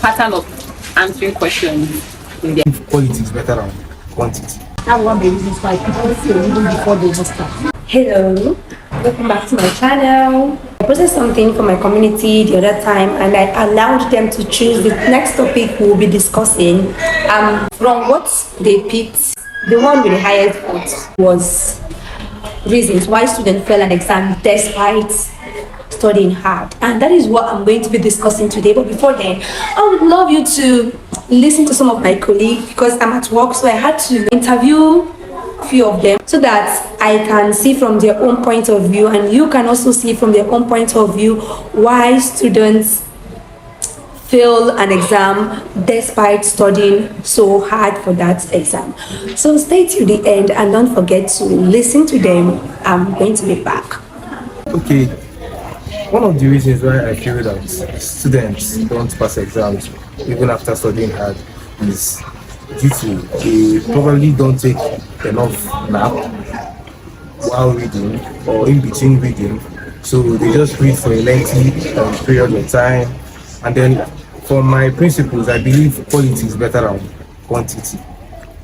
pattern of answering questions in their Quality is better than quantity. That's one of the reasons why people fail even before they even start. Hello, welcome back to my channel. I posted something for my community the other time and I allowed them to choose the next topic we'll be discussing. From what they picked, the one with the highest votes was reasons why students fail an exam despite studying hard, and that is what I'm going to be discussing today. But before then, I would love you to listen to some of my colleagues because I'm at work, so I had to interview a few of them so that I can see from their own point of view and you can also see from their own point of view why students fail an exam despite studying so hard for that exam. So stay till the end and don't forget to listen to them. I'm going to be back. Okay, one of the reasons why I feel that students don't pass exams even after studying hard is due to they probably don't take enough nap while reading or in between reading. So they just read for a lengthy period of time, and then for my principles, I believe quality is better than quantity.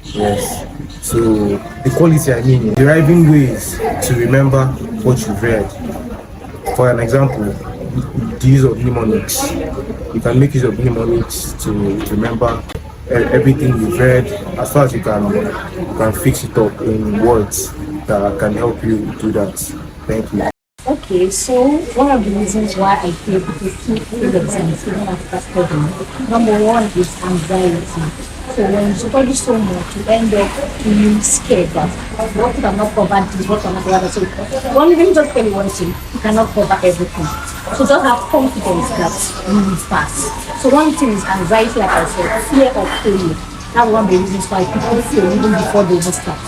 Yes. So the quality, I mean, deriving ways to remember what you've read. For an example, the use of mnemonics. You can make use of mnemonics to remember everything you've read as far as you can fix it up in words that can help you do that. Thank you. Okay, so one of the reasons why I feel people fail exams even after studying, number one is anxiety. So when you study so much, you end up feeling scared that what cannot cover this, what cannot cover that. So one even just tell you one thing, you cannot cover everything. So just have confidence that you will pass. So one thing is anxiety, like I said, fear of failure. That's one of the reasons why people fail even before they even start.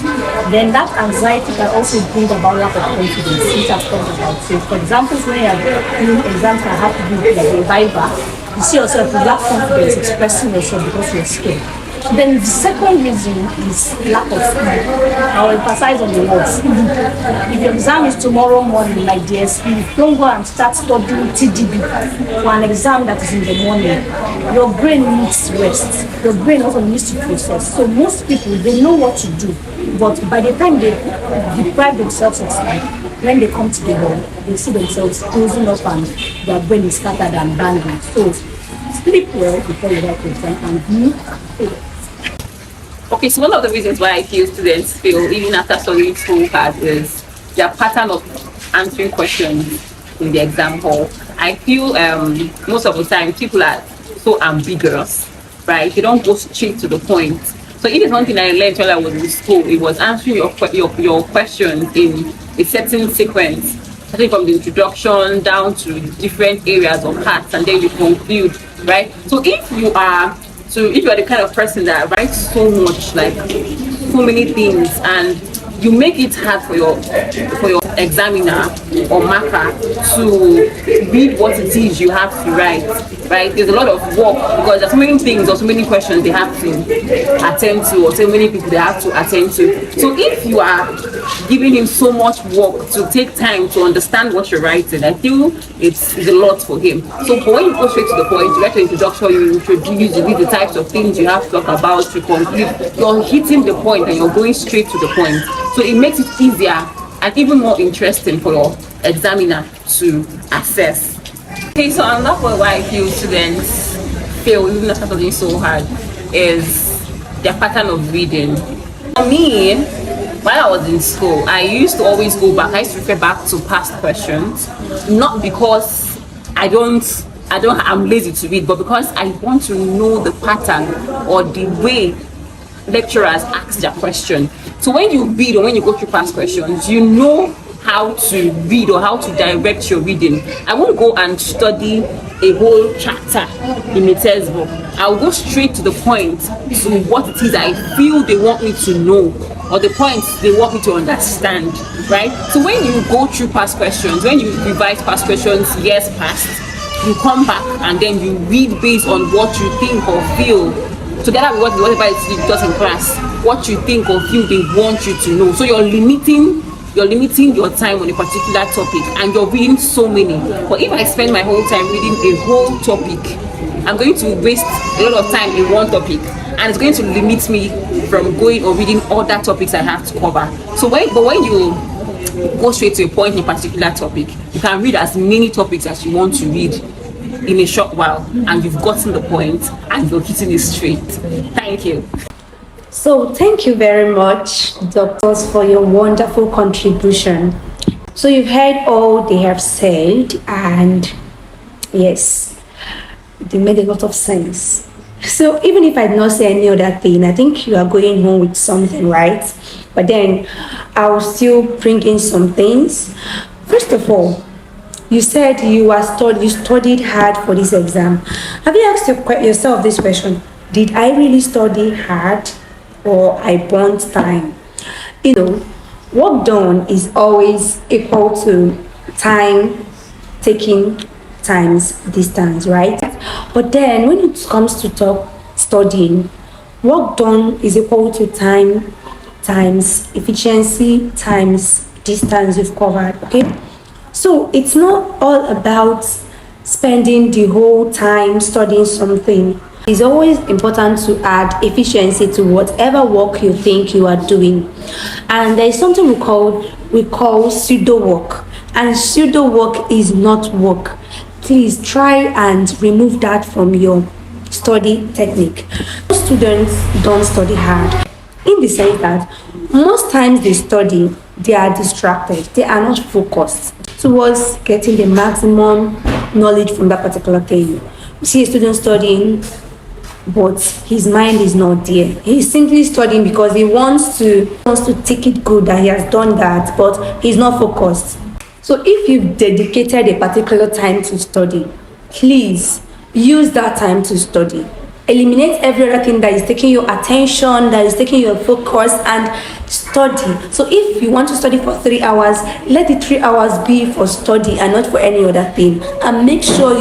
Then that anxiety can also bring about lack of confidence, which I've talked about. So for example, when you are doing exams that have to do with like a viva, you see yourself with lack of confidence expressing yourself because you're scared. Then the second reason is lack of sleep. I'll emphasize on the word sleep. If your exam is tomorrow morning like DSP, don't go and start studying TDB for an exam that is in the morning. Your brain needs rest. Your brain also needs to process. So most people, they know what to do, but by the time they deprive themselves of sleep, when they come to the hall, they see themselves closing up and their brain is scattered and banging. So sleep well before you write your exam and be fail. Okay, so one of the reasons why I feel students fail even after studying so hard is their pattern of answering questions in the exam hall. I feel most of the time people are so ambiguous, right? They don't go straight to the point. So it is one thing I learned when I was in school. It was answering your questions in a certain sequence, starting from the introduction down to different areas of parts, and then you conclude, right? So if you are the kind of person that writes so much, like so many things, and you make it hard for your examiner or marker to read what it is you have to write, right? There's a lot of work because there's so many things or so many questions they have to attend to, or so many people they have to attend to. So if you are giving him so much work to take time to understand what you're writing, I feel it's a lot for him. So when you go straight to the point, you write your introduction, you introduce, you read the types of things you have to talk about, you conclude, you're hitting the point and you're going straight to the point. So it makes it easier and even more interesting for your examiner to assess. Okay, so another point why I feel students fail even after studying so hard is their pattern of reading. For me, while I was in school, I used to always go back. I used to refer back to past questions, not because I'm lazy to read, but because I want to know the pattern or the way lecturers ask their question. So when you read or when you go through past questions, you know how to read or how to direct your reading. I won't go and study a whole chapter in a textbook. I'll go straight to the point, to what it is I feel they want me to know, or the points they want me to understand, right? So when you go through past questions, when you revise past questions years past, you come back and then you read based on what you think or feel, together with whatever it is you taught in class, what you think or feel they want you to know. So you're limiting your time on a particular topic and you're reading so many. But if I spend my whole time reading a whole topic, I'm going to waste a lot of time in one topic, and it's going to limit me from going or reading other topics I have to cover. So when you go straight to a point in a particular topic, you can read as many topics as you want to read in a short while, and you've gotten the point and you're hitting it straight. Thank you. So thank you very much, doctors, for your wonderful contribution. So you've heard all they have said, and yes, they made a lot of sense. So even if I did not say any other thing, I think you are going home with something, right? But then I'll still bring in some things. First of all, you said you studied hard for this exam. Have you asked yourself this question? Did I really study hard, or I burnt time? You know, work done is always equal to time taking times distance, right? But then when it comes to studying, work done is equal to time times efficiency times distance you've covered. Okay, so it's not all about spending the whole time studying something. It's always important to add efficiency to whatever work you think you are doing. And there is something we call pseudo work. And pseudo work is not work. Please try and remove that from your study technique. Most students don't study hard, in the sense that most times they are distracted, they are not focused towards getting the maximum knowledge from that particular thing. You see a student studying, but his mind is not there. He's simply studying because he wants to take it good that he has done that, but he's not focused. So if you've dedicated a particular time to study, please use that time to study. Eliminate every other thing that is taking your attention, that is taking your focus, and study. So if you want to study for 3 hours, let the 3 hours be for study and not for any other thing. And make sure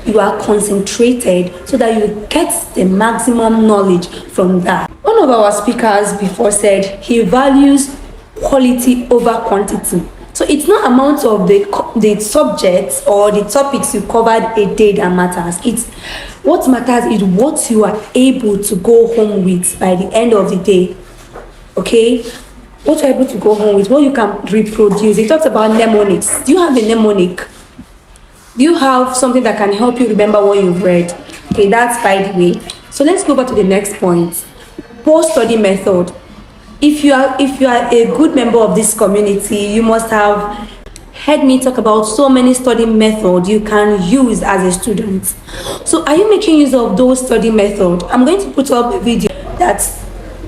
you are concentrated so that you get the maximum knowledge from that. One of our speakers before said he values quality over quantity. So it's not amount of the subjects or the topics you covered a day that matters. It's what matters is what you are able to go home with by the end of the day. Okay? What you're able to go home with, what you can reproduce. He talked about mnemonics. Do you have a mnemonic? Do you have something that can help you remember what you've read? Okay, that's by the way. So let's go back to the next point. Post-study method. If you are a good member of this community, you must have heard me talk about so many study methods you can use as a student. So are you making use of those study methods? I'm going to put up a video that's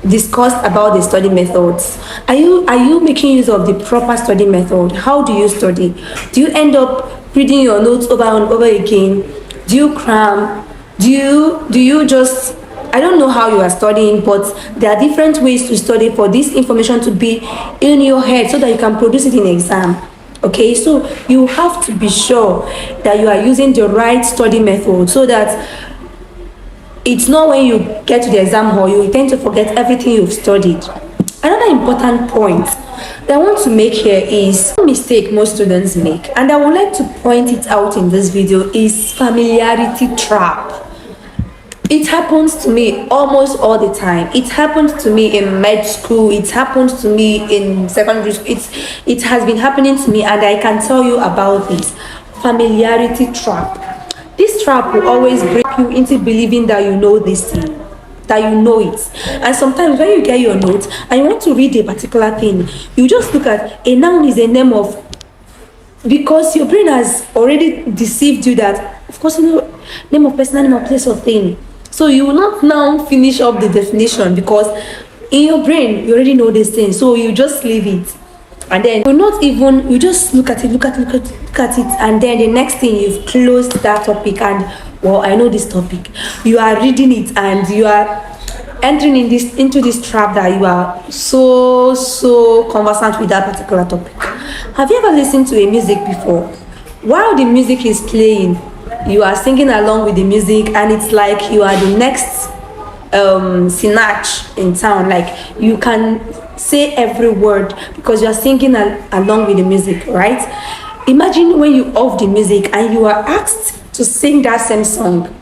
discussed about the study methods. Are you making use of the proper study method? How do you study? Do you end up reading your notes over and over again? Do you cram? Do you just, I don't know how you are studying, but there are different ways to study for this information to be in your head so that you can produce it in exam. Okay, so you have to be sure that you are using the right study method so that it's not when you get to the exam hall you tend to forget everything you've studied. Another important point that I want to make here is one mistake most students make, and I would like to point it out in this video, is familiarity trap. It happens to me almost all the time. It happens to me in med school. It happens to me in secondary school. It has been happening to me, and I can tell you about this. Familiarity trap. This trap will always break you into believing that you know this thing, that you know it. And sometimes when you get your notes and you want to read a particular thing, you just look at a noun is a name of, because your brain has already deceived you that, of course, you know, name of person, name of place or thing. So you will not now finish up the definition because in your brain you already know this thing. So you just leave it, and then you just look at it, and then the next thing you've closed that topic, and well, I know this topic. You are reading it and you are entering into this trap that you are so conversant with that particular topic. Have you ever listened to a music before? While the music is playing, you are singing along with the music, and it's like you are the next Sinach in town. Like you can say every word because you are singing along with the music, right? Imagine when you off the music and you are asked to sing that same song.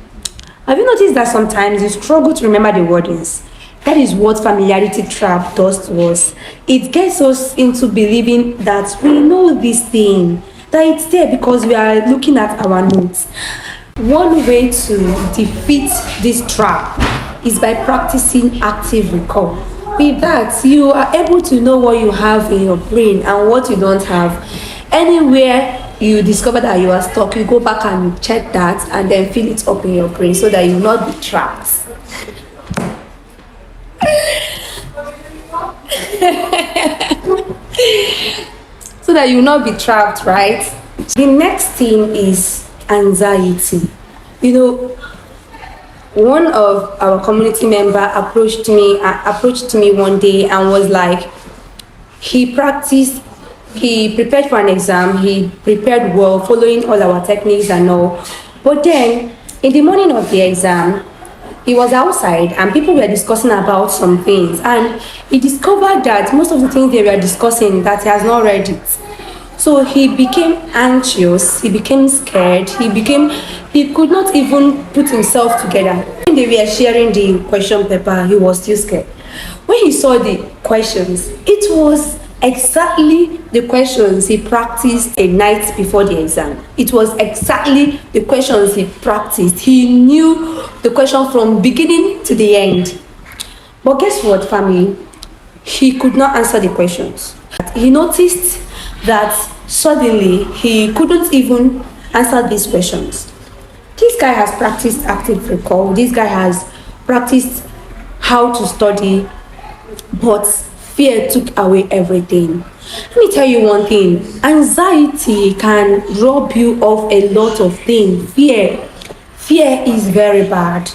Have you noticed that sometimes you struggle to remember the wordings? That is what familiarity trap does to us. It gets us into believing that we know this thing, that it's there because we are looking at our notes. One way to defeat this trap is by practicing active recall. With that, you are able to know what you have in your brain and what you don't have. Anywhere you discover that you are stuck, you go back and check that and then fill it up in your brain so that you will not be trapped. So that you will not be trapped, right? The next thing is anxiety. You know, one of our community member approached me one day and was like, he prepared for an exam, he prepared well, following all our techniques and all. But then, in the morning of the exam, he was outside and people were discussing about some things, and he discovered that most of the things they were discussing, that he has not read it. So he became anxious, he became scared, he could not even put himself together. When they were sharing the question paper, he was still scared. When he saw the questions, it was exactly the questions he practiced a night before the exam. It was exactly the questions he practiced. He knew the question from beginning to the end. But guess what, family? He could not answer the questions. He noticed that suddenly he couldn't even answer these questions. This guy has practiced active recall. This guy has practiced how to study, but fear took away everything. Let me tell you one thing. Anxiety can rob you of a lot of things. Fear is very bad.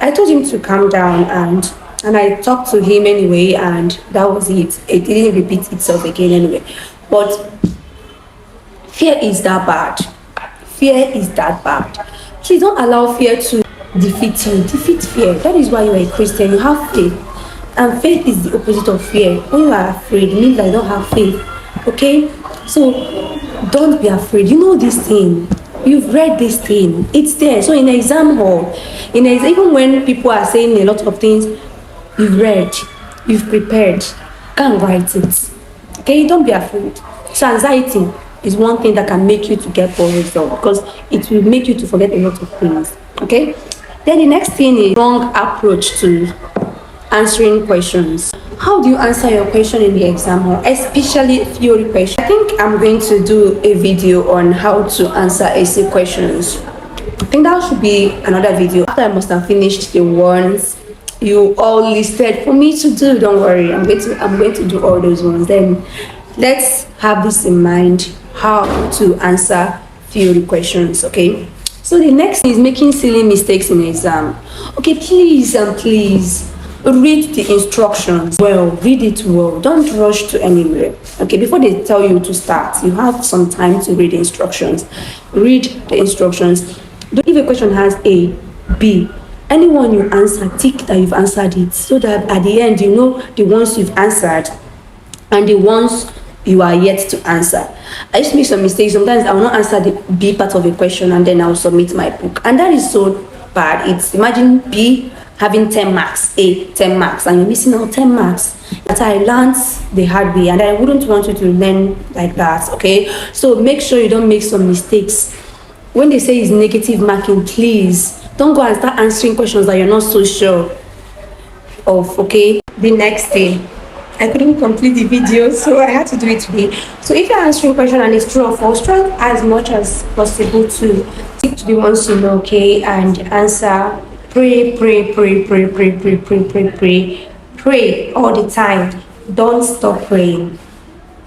I told him to calm down and I talked to him anyway, and that was it. It didn't repeat itself again anyway. But fear is that bad. Fear is that bad. Please don't allow fear to defeat you. Defeat fear. That is why you are a Christian. You have faith. And faith is the opposite of fear. When you are afraid, it means that you don't have faith. Okay? So don't be afraid. You know this thing. You've read this thing. It's there. So in exam hall, even when people are saying a lot of things, you've read, you've prepared, go and write it. Okay? Don't be afraid. So anxiety is one thing that can make you to get poor results, because it will make you to forget a lot of things. Okay? Then the next thing is wrong approach to answering questions. How do you answer your question in the exam hall, especially theory questions? I think I'm going to do a video on how to answer essay questions. I think that should be another video after I must have finished the ones you all listed for me to do. Don't worry, I'm going to do all those ones. Then let's have this in mind, how to answer theory questions. Okay, so the next is making silly mistakes in exam. Okay, please read the instructions well. Read it well. Don't rush to anywhere. Okay, before they tell you to start, you have some time to read the instructions. Read the instructions. If a question has A, B, anyone you answer, tick that you've answered it, so that at the end you know the ones you've answered and the ones you are yet to answer. I used to make some mistakes. Sometimes I will not answer the B part of a question and then I will submit my book, and that is so bad. It's, imagine B having 10 marks, A 10 marks, and you're missing out 10 marks. That I learned the hard way, and I wouldn't want you to learn like that. Okay, so make sure you don't make some mistakes. When they say it's negative marking, please don't go and start answering questions that you're not so sure of. Okay, the next thing, I couldn't complete the video, so I had to do it today. So if you're answering a question and it's true or false, try as much as possible to stick to the ones you know, okay, and answer. Pray all the time. Don't stop praying.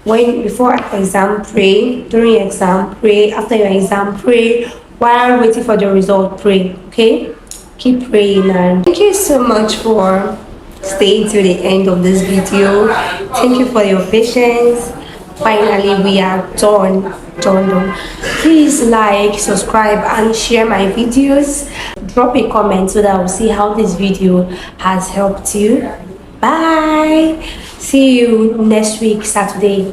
Before exam, pray. During exam, pray. After your exam, pray. While waiting for the result, pray. Okay? Keep praying. And thank you so much for staying to the end of this video. Thank you for your patience. Finally, we are done. Please like, subscribe, and share my videos. Drop a comment so that I'll see how this video has helped you. Bye. See you next week, Saturday.